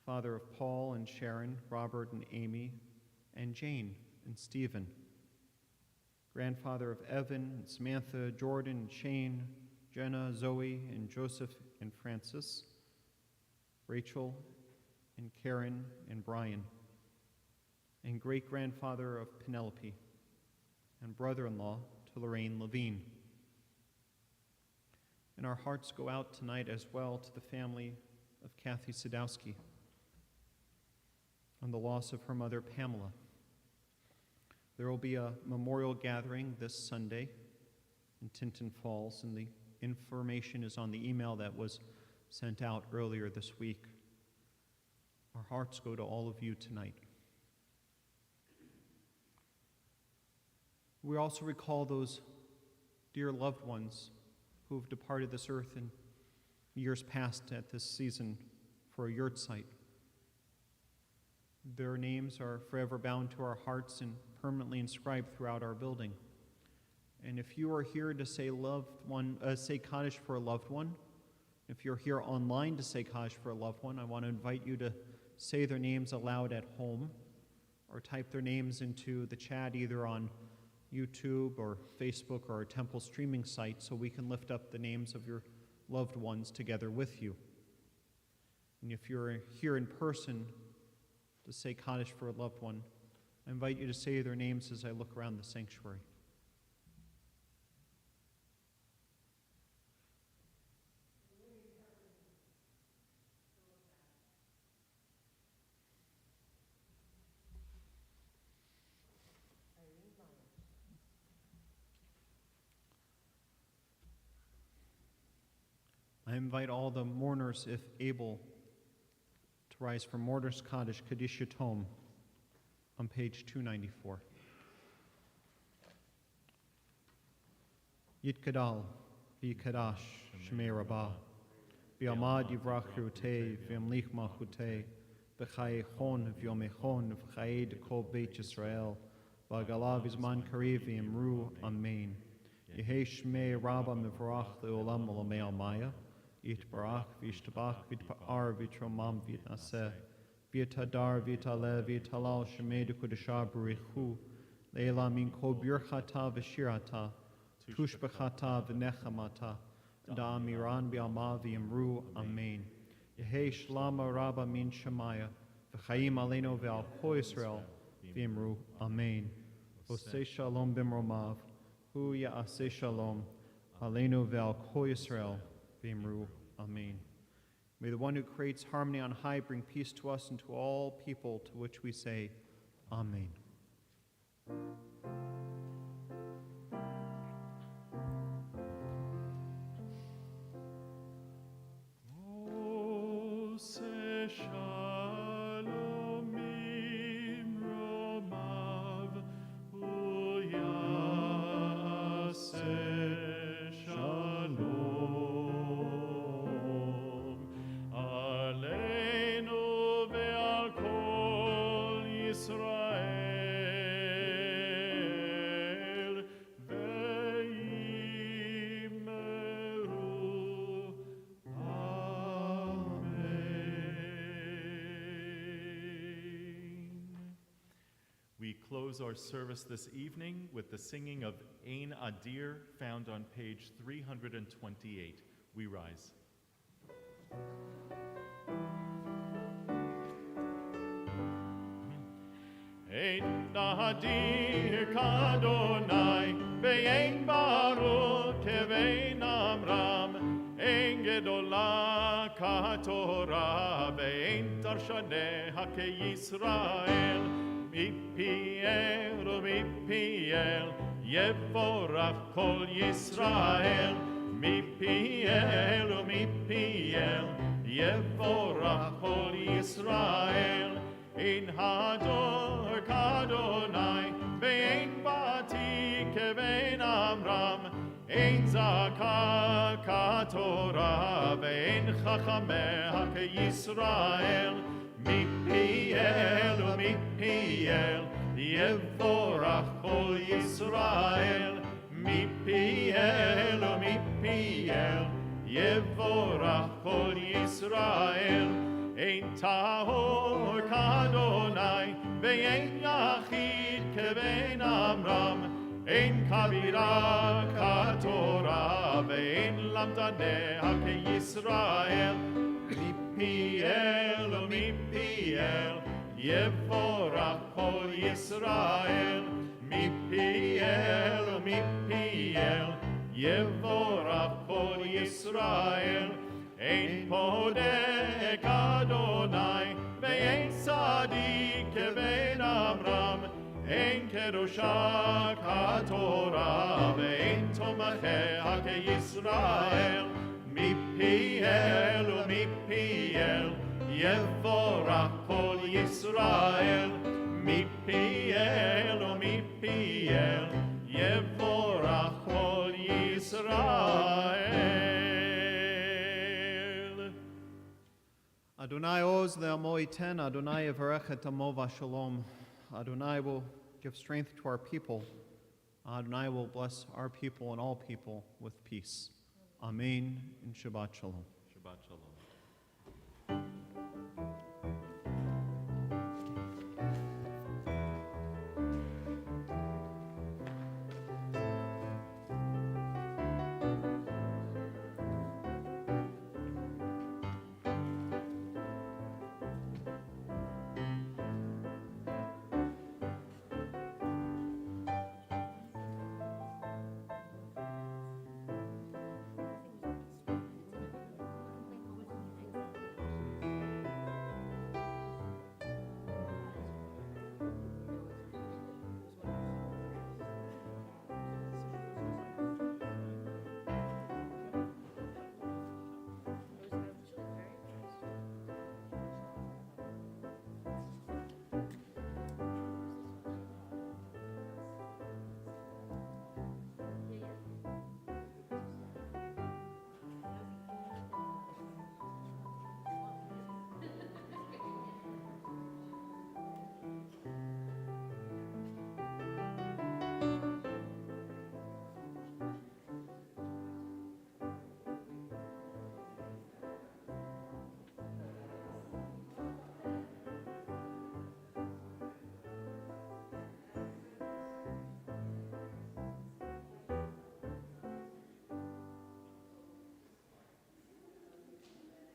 father of Paul and Sharon, Robert and Amy, and Jane and Stephen, grandfather of Evan and Samantha, Jordan and Shane, Jenna, Zoe, and Joseph and Francis, Rachel and Karen and Brian, and great-grandfather of Penelope, and brother-in-law to Lorraine Levine. And our hearts go out tonight as well to the family of Kathy Sadowski on the loss of her mother, Pamela. There will be a memorial gathering this Sunday in Tinton Falls, and the information is on the email that was sent out earlier this week. Our hearts go to all of you tonight. We also recall those dear loved ones who have departed this earth in years past at this season for a yurt site. Their names are forever bound to our hearts and permanently inscribed throughout our building. And if you are here to say say Kaddish for a loved one, if you're here online to say Kaddish for a loved one, I want to invite you to say their names aloud at home or type their names into the chat either on YouTube or Facebook or our temple streaming site so we can lift up the names of your loved ones together with you. And if you're here in person to say Kaddish for a loved one, I invite you to say their names as I look around the sanctuary. I invite all the mourners, if able, to rise for Mourners Kaddish, Kaddish Yatom, on page 294. Yitkadal, V'yikadash, Shemei Rabbah, V'yamad Yivrach Yerutei, V'yamlich Malchutei, V'chai Chon, V'yomechon, V'chai Dekol Beit Yisrael, V'agalav Izman Karev V'yamru, Amen. Yehei Shemei Rabbah Mevorach Le'olam Olamei Almaya, Yitbarach, V'yishtabach, V'yitpa'ar, V'yitromam, V'yitnaseh, V'yitadar, V'yitaleh, V'yitalal, Shemei Dekudashah, B'richu, Le'ela min kol birchata v'shirata, Tushbechata v'nechamata, Da'amiran B'yalma V'yimru, Amen. Yehei Shlama Rabba min Shemaya, V'chaim Aleinu V'al Kol Yisrael, V'yimru, Amen. Osei Shalom B'mromav, Hu Ya'aseh Shalom, Aleinu V'al Kol Yisrael, V'yimru, Amen. May the one who creates harmony on high bring peace to us and to all people, to which we say, Amen. Oseh Shalom. We close our service this evening with the singing of Ein Adir, found on page 328. We rise. Ein Adir Kadonai, Ve'ein Baruch Kevein Amram, Ein Gedola Katorah, Ve'ein Tarshaneha Ke-Yisrael, Mipiel u'mipiel, Yevorach Kol Yisrael, Mipiel u'mipiel, Yevorach Kol Yisrael, Ein Hador Kadonai, Ve'ein Bati Kevein Amram, Ein Zaka Katorah, Ve'ein Chachameha Ke-Yisrael, Mipiel u'mipiel, Yevorach Kol Yisrael, Mipiel u'mipiel, Yevorach Kol Yisrael, Ein Tahor Kadonai, Ve'ein Yachid Kevein Amram, Ein Kabira Katorah, Ve'ein Lamdaneha Ke-Yisrael, Mipiel u'mipiel, Yevorach Kol Yisrael, Mipiel u'mipiel, Yevorach Kol Yisrael, Ein Podek Adonai, Ve'ein Sadik Kevein Amram, Ein Kedusha Katorah, Ve'ein Tomacheha Ke-Yisrael, Mipiel u'mipiel, Yevorach Kol Yisrael, Mipiel u'mipiel, Yevorach Kol Yisrael. Adonai oz le'amo iten, Adonai yevarech et amo v'shalom. Adonai will give strength to our people. Adonai will bless our people and all people with peace. Amen and Shabbat Shalom. Shabbat Shalom.